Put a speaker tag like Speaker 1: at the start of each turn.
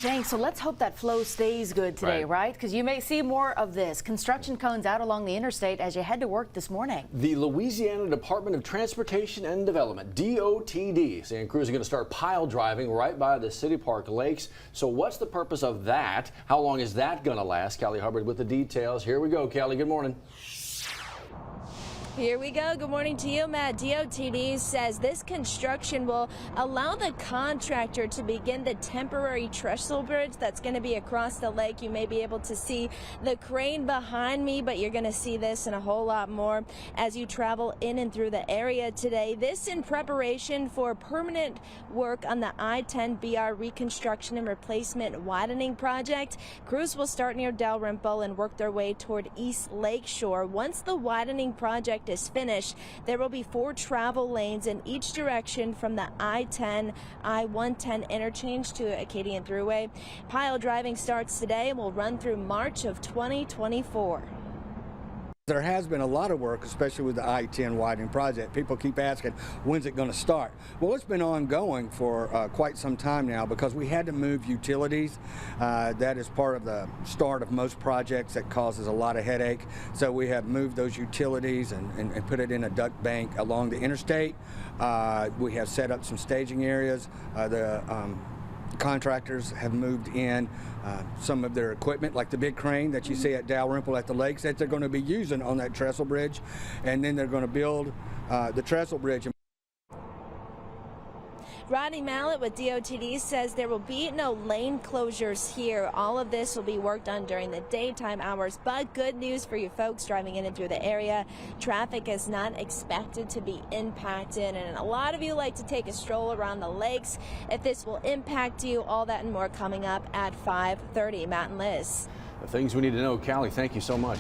Speaker 1: Dang, so let's hope that flow stays good today, right? Because you may see more of this. Construction cones out along the interstate as you head to work this morning.
Speaker 2: The Louisiana Department of Transportation and Development, DOTD, saying crews are going to start pile driving right by the City Park lakes. So what's the purpose of that? How long is that going to last? Callie Hubbard with the details. Here we go, Callie. Good morning.
Speaker 3: Here we go. Good morning to you, Matt. DOTD says this construction will allow the contractor to begin the temporary trestle bridge that's going to be across the lake. You may be able to see the crane behind me, but you're going to see this and a whole lot more as you travel in and through the area today. This in preparation for permanent work on the I-10 BR reconstruction and replacement widening project. Crews will start near Dalrymple and work their way toward East Lakeshore. Once the widening project is finished, there will be 4 travel lanes in each direction from the I-10, I-110 interchange to Acadian Thruway. Pile driving starts today and will run through March of 2024.
Speaker 4: There has been a lot of work, especially with the I-10 widening project. People keep asking, when's it going to start? Well, it's been ongoing for quite some time now because we had to move utilities. That is part of the start of most projects that causes a lot of headache. So we have moved those utilities and put it in a duct bank along the interstate. We have set up some staging areas. Contractors have moved in some of their equipment, like the big crane that you see at Dalrymple at the lakes, that they're going to be using on that trestle bridge, and then they're going to build the trestle bridge.
Speaker 3: Rodney Mallett with DOTD says there will be no lane closures here. All of this will be worked on during the daytime hours, but good news for you folks driving in and through the area. Traffic is not expected to be impacted, and a lot of you like to take a stroll around the lakes. If this will impact you, all that and more coming up at 5:30. Matt and Liz.
Speaker 2: The things we need to know. Callie, thank you so much.